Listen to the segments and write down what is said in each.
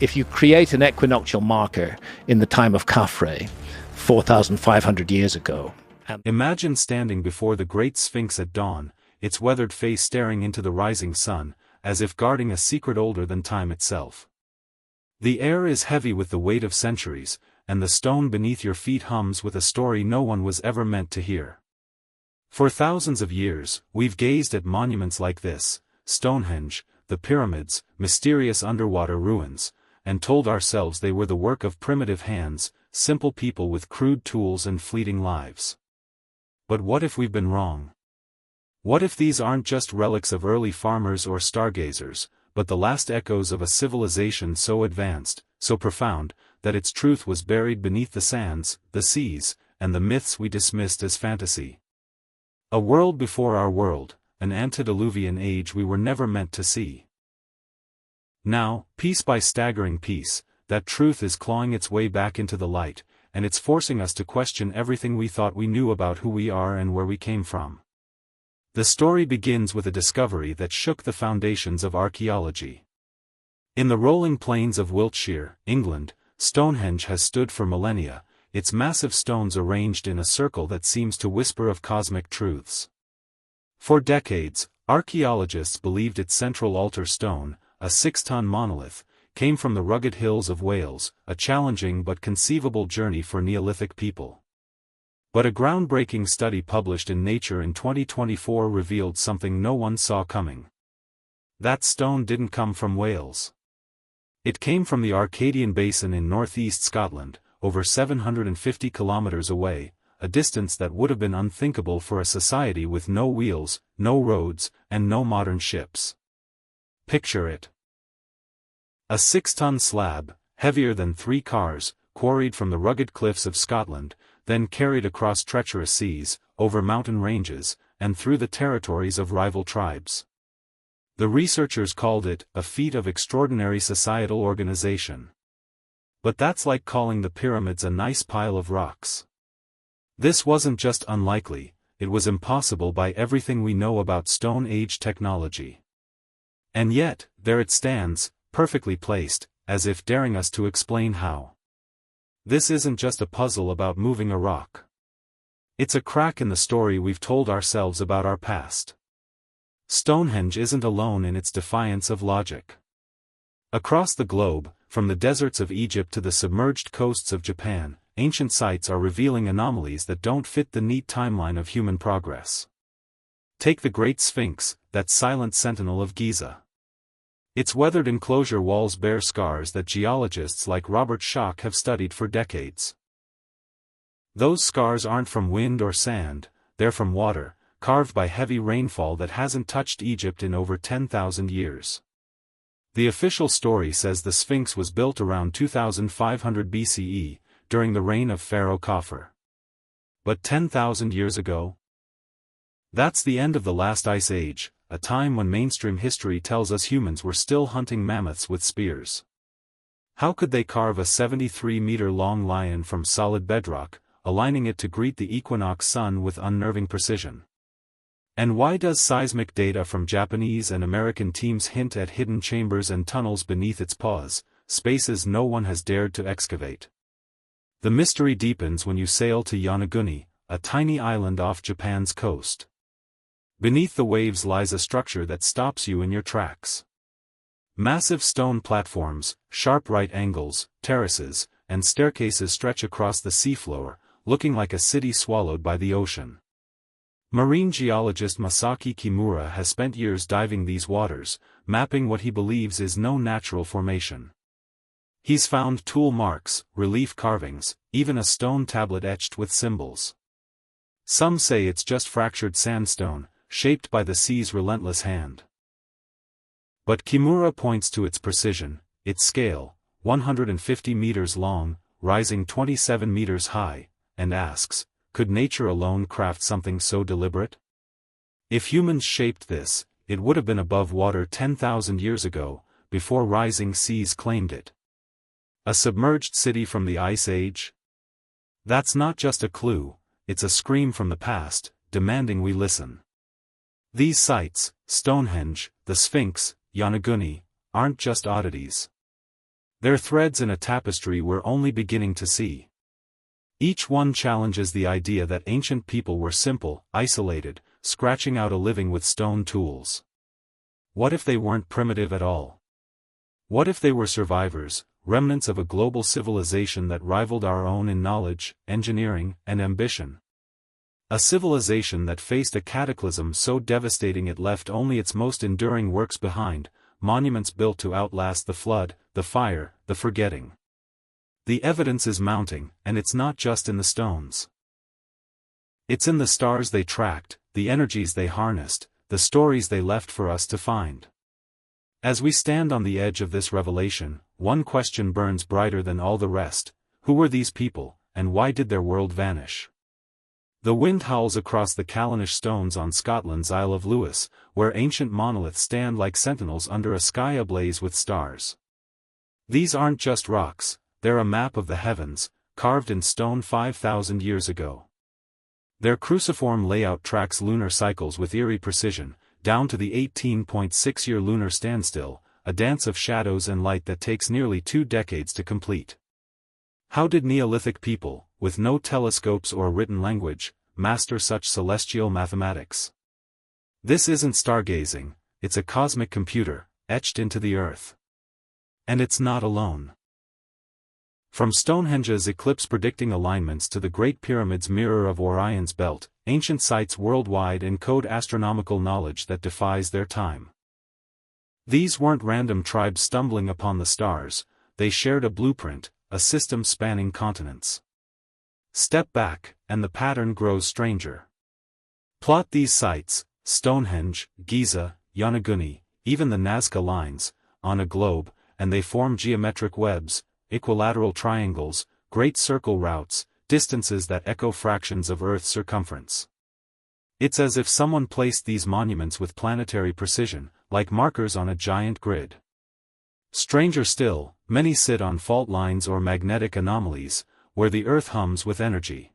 if you create an equinoctial marker in the time of Khafre, 4,500 years ago. Imagine standing before the great Sphinx at dawn, its weathered face staring into the rising sun, as if guarding a secret older than time itself. The air is heavy with the weight of centuries, and the stone beneath your feet hums with a story no one was ever meant to hear. For thousands of years, we've gazed at monuments like this, Stonehenge, the pyramids, mysterious underwater ruins, and told ourselves they were the work of primitive hands, simple people with crude tools and fleeting lives. But what if we've been wrong? What if these aren't just relics of early farmers or stargazers, but the last echoes of a civilization so advanced, so profound, that its truth was buried beneath the sands, the seas, and the myths we dismissed as fantasy? A world before our world, an antediluvian age we were never meant to see. Now, piece by staggering piece, that truth is clawing its way back into the light, and it's forcing us to question everything we thought we knew about who we are and where we came from. The story begins with a discovery that shook the foundations of archaeology. In the rolling plains of Wiltshire, England, Stonehenge has stood for millennia, its massive stones arranged in a circle that seems to whisper of cosmic truths. For decades, archaeologists believed its central altar stone, a 6-ton monolith, came from the rugged hills of Wales, a challenging but conceivable journey for Neolithic people. But a groundbreaking study published in Nature in 2024 revealed something no one saw coming. That stone didn't come from Wales. It came from the Arcadian Basin in northeast Scotland, over 750 kilometers away, a distance that would have been unthinkable for a society with no wheels, no roads, and no modern ships. Picture it. A 6-ton slab, heavier than 3 cars, quarried from the rugged cliffs of Scotland, then carried across treacherous seas, over mountain ranges, and through the territories of rival tribes. The researchers called it a feat of extraordinary societal organization. But that's like calling the pyramids a nice pile of rocks. This wasn't just unlikely, it was impossible by everything we know about Stone Age technology. And yet, there it stands, perfectly placed, as if daring us to explain how. This isn't just a puzzle about moving a rock. It's a crack in the story we've told ourselves about our past. Stonehenge isn't alone in its defiance of logic. Across the globe, from the deserts of Egypt to the submerged coasts of Japan, ancient sites are revealing anomalies that don't fit the neat timeline of human progress. Take the Great Sphinx, that silent sentinel of Giza. Its weathered enclosure walls bear scars that geologists like Robert Schoch have studied for decades. Those scars aren't from wind or sand, they're from water, carved by heavy rainfall that hasn't touched Egypt in over 10,000 years. The official story says the Sphinx was built around 2500 BCE, during the reign of Pharaoh Khafre. But 10,000 years ago? That's the end of the last ice age, a time when mainstream history tells us humans were still hunting mammoths with spears. How could they carve a 73-meter-long lion from solid bedrock, aligning it to greet the equinox sun with unnerving precision? And why does seismic data from Japanese and American teams hint at hidden chambers and tunnels beneath its paws, spaces no one has dared to excavate? The mystery deepens when you sail to Yonaguni, a tiny island off Japan's coast. Beneath the waves lies a structure that stops you in your tracks. Massive stone platforms, sharp right angles, terraces, and staircases stretch across the seafloor, looking like a city swallowed by the ocean. Marine geologist Masaki Kimura has spent years diving these waters, mapping what he believes is no natural formation. He's found tool marks, relief carvings, even a stone tablet etched with symbols. Some say it's just fractured sandstone, shaped by the sea's relentless hand. But Kimura points to its precision, its scale, 150 meters long, rising 27 meters high, and asks, could nature alone craft something so deliberate? If humans shaped this, it would have been above water 10,000 years ago, before rising seas claimed it. A submerged city from the Ice Age? That's not just a clue, it's a scream from the past, demanding we listen. These sites, Stonehenge, the Sphinx, Yonaguni, aren't just oddities. Their threads in a tapestry we're only beginning to see. Each one challenges the idea that ancient people were simple, isolated, scratching out a living with stone tools. What if they weren't primitive at all? What if they were survivors, remnants of a global civilization that rivaled our own in knowledge, engineering, and ambition? A civilization that faced a cataclysm so devastating it left only its most enduring works behind, monuments built to outlast the flood, the fire, the forgetting. The evidence is mounting, and it's not just in the stones. It's in the stars they tracked, the energies they harnessed, the stories they left for us to find. As we stand on the edge of this revelation, one question burns brighter than all the rest: who were these people, and why did their world vanish? The wind howls across the Callanish stones on Scotland's Isle of Lewis, where ancient monoliths stand like sentinels under a sky ablaze with stars. These aren't just rocks, they're a map of the heavens, carved in stone 5,000 years ago. Their cruciform layout tracks lunar cycles with eerie precision, down to the 18.6-year lunar standstill, a dance of shadows and light that takes nearly 2 decades to complete. How did Neolithic people, with no telescopes or written language, master such celestial mathematics? This isn't stargazing, it's a cosmic computer, etched into the earth. And it's not alone. From Stonehenge's eclipse predicting alignments to the Great Pyramid's mirror of Orion's belt, ancient sites worldwide encode astronomical knowledge that defies their time. These weren't random tribes stumbling upon the stars, they shared a blueprint, a system spanning continents. Step back, and the pattern grows stranger. Plot these sites, Stonehenge, Giza, Yonaguni, even the Nazca lines, on a globe, and they form geometric webs, equilateral triangles, great circle routes, distances that echo fractions of Earth's circumference. It's as if someone placed these monuments with planetary precision, like markers on a giant grid. Stranger still, many sit on fault lines or magnetic anomalies, where the Earth hums with energy.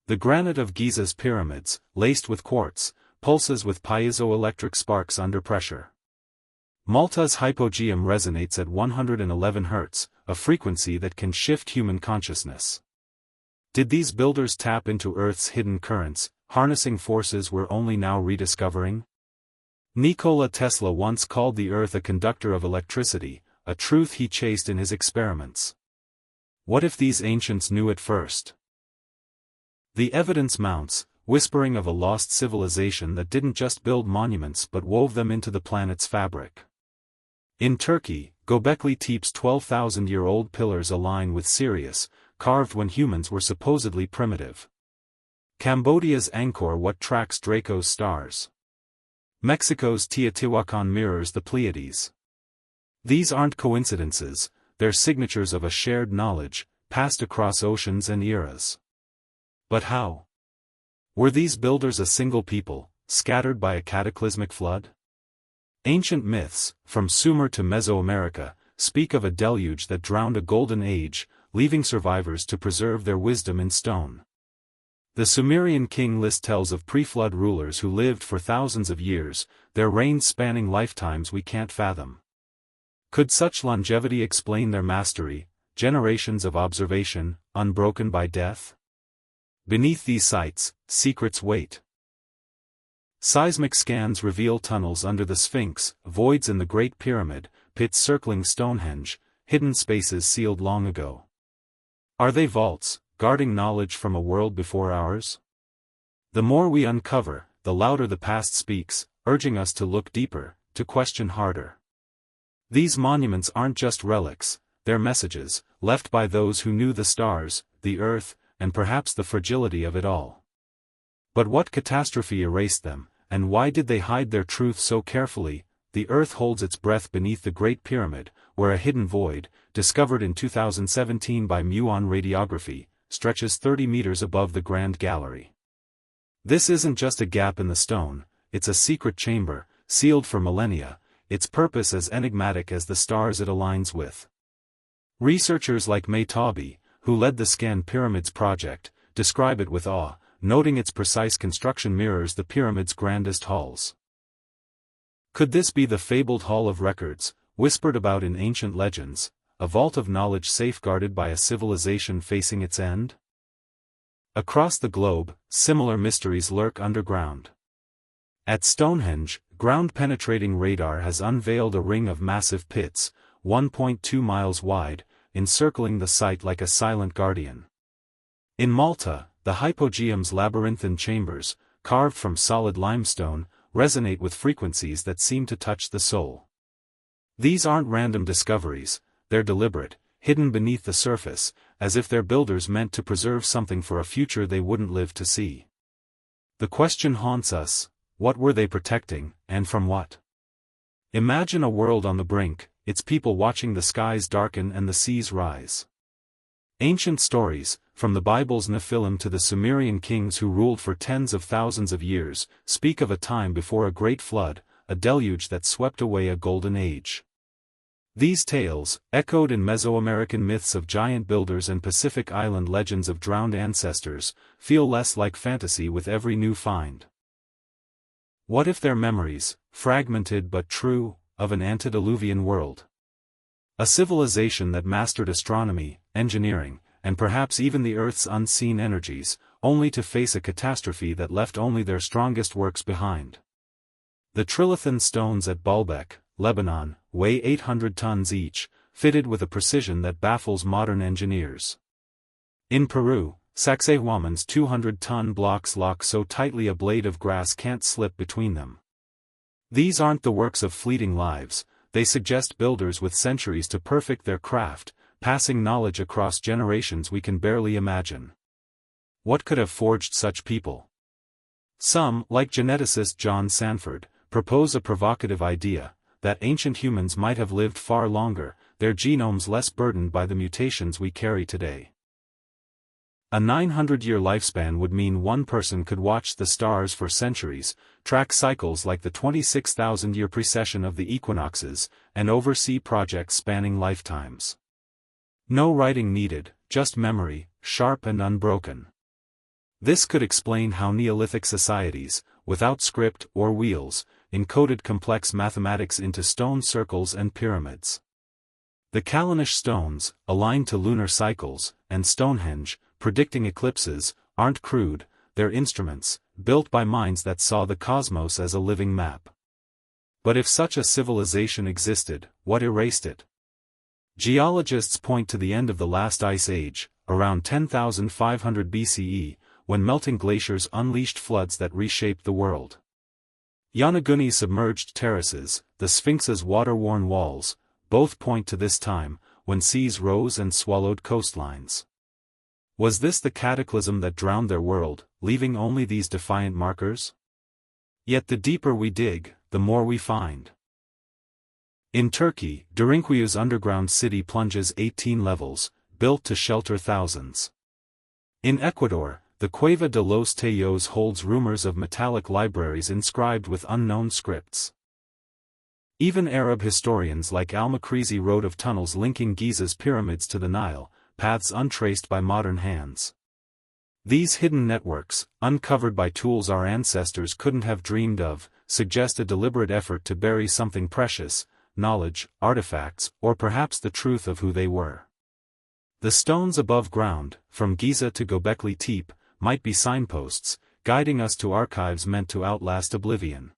The granite of Giza's pyramids, laced with quartz, pulses with piezoelectric sparks under pressure. Malta's hypogeum resonates at 111 Hz, a frequency that can shift human consciousness. Did these builders tap into Earth's hidden currents, harnessing forces we're only now rediscovering? Nikola Tesla once called the Earth a conductor of electricity, a truth he chased in his experiments. What if these ancients knew it first? The evidence mounts, whispering of a lost civilization that didn't just build monuments but wove them into the planet's fabric. In Turkey, Göbekli Tepe's 12,000-year-old pillars align with Sirius, carved when humans were supposedly primitive. Cambodia's Angkor Wat tracks Draco's stars. Mexico's Teotihuacan mirrors the Pleiades. These aren't coincidences, they're signatures of a shared knowledge, passed across oceans and eras. But how? Were these builders a single people, scattered by a cataclysmic flood? Ancient myths, from Sumer to Mesoamerica, speak of a deluge that drowned a golden age, leaving survivors to preserve their wisdom in stone. The Sumerian king list tells of pre-flood rulers who lived for thousands of years, their reigns spanning lifetimes we can't fathom. Could such longevity explain their mastery, generations of observation, unbroken by death? Beneath these sites, secrets wait. Seismic scans reveal tunnels under the Sphinx, voids in the Great Pyramid, pits circling Stonehenge, hidden spaces sealed long ago. Are they vaults, guarding knowledge from a world before ours? The more we uncover, the louder the past speaks, urging us to look deeper, to question harder. These monuments aren't just relics, they're messages, left by those who knew the stars, the earth, and perhaps the fragility of it all. But what catastrophe erased them, and why did they hide their truth so carefully? The earth holds its breath beneath the Great Pyramid, where a hidden void, discovered in 2017 by muon radiography, stretches 30 meters above the Grand Gallery. This isn't just a gap in the stone, it's a secret chamber, sealed for millennia, its purpose as enigmatic as the stars it aligns with. Researchers like May Taube, who led the Scan Pyramids project, describe it with awe, noting its precise construction mirrors the pyramid's grandest halls. Could this be the fabled Hall of Records, whispered about in ancient legends, a vault of knowledge safeguarded by a civilization facing its end? Across the globe, similar mysteries lurk underground. At Stonehenge, ground-penetrating radar has unveiled a ring of massive pits, 1.2 miles wide, encircling the site like a silent guardian. In Malta, the hypogeum's labyrinthine chambers, carved from solid limestone, resonate with frequencies that seem to touch the soul. These aren't random discoveries, they're deliberate, hidden beneath the surface, as if their builders meant to preserve something for a future they wouldn't live to see. The question haunts us: what were they protecting, and from what? Imagine a world on the brink, its people watching the skies darken and the seas rise. Ancient stories, from the Bible's Nephilim to the Sumerian kings who ruled for tens of thousands of years, speak of a time before a great flood, a deluge that swept away a golden age. These tales, echoed in Mesoamerican myths of giant builders and Pacific Island legends of drowned ancestors, feel less like fantasy with every new find. What if they're memories, fragmented but true, of an antediluvian world? A civilization that mastered astronomy, engineering, and perhaps even the Earth's unseen energies, only to face a catastrophe that left only their strongest works behind. The trilithon stones at Baalbek, Lebanon, weigh 800 tons each, fitted with a precision that baffles modern engineers. In Peru, Sacsayhuaman's 200-ton blocks lock so tightly a blade of grass can't slip between them. These aren't the works of fleeting lives, they suggest builders with centuries to perfect their craft, passing knowledge across generations we can barely imagine. What could have forged such people? Some, like geneticist John Sanford, propose a provocative idea: that ancient humans might have lived far longer, their genomes less burdened by the mutations we carry today. A 900-year lifespan would mean one person could watch the stars for centuries, track cycles like the 26,000-year precession of the equinoxes, and oversee projects spanning lifetimes. No writing needed, just memory, sharp and unbroken. This could explain how Neolithic societies, without script or wheels, encoded complex mathematics into stone circles and pyramids. The Callanish stones, aligned to lunar cycles, and Stonehenge, predicting eclipses, aren't crude, they're instruments, built by minds that saw the cosmos as a living map. But if such a civilization existed, what erased it? Geologists point to the end of the last ice age, around 10,500 BCE, when melting glaciers unleashed floods that reshaped the world. Yonaguni's submerged terraces, the Sphinx's water-worn walls, both point to this time, when seas rose and swallowed coastlines. Was this the cataclysm that drowned their world, leaving only these defiant markers? Yet the deeper we dig, the more we find. In Turkey, Derinkuyu's underground city plunges 18 levels, built to shelter thousands. In Ecuador, the Cueva de los Tellos holds rumors of metallic libraries inscribed with unknown scripts. Even Arab historians like al-Makrizi wrote of tunnels linking Giza's pyramids to the Nile, paths untraced by modern hands. These hidden networks, uncovered by tools our ancestors couldn't have dreamed of, suggest a deliberate effort to bury something precious: knowledge, artifacts, or perhaps the truth of who they were. The stones above ground, from Giza to Göbekli Tepe, might be signposts, guiding us to archives meant to outlast oblivion.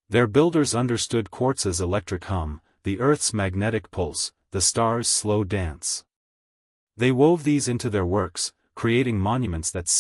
Their builders understood quartz's electric hum, the Earth's magnetic pulse, the stars' slow dance. They wove these into their works, creating monuments that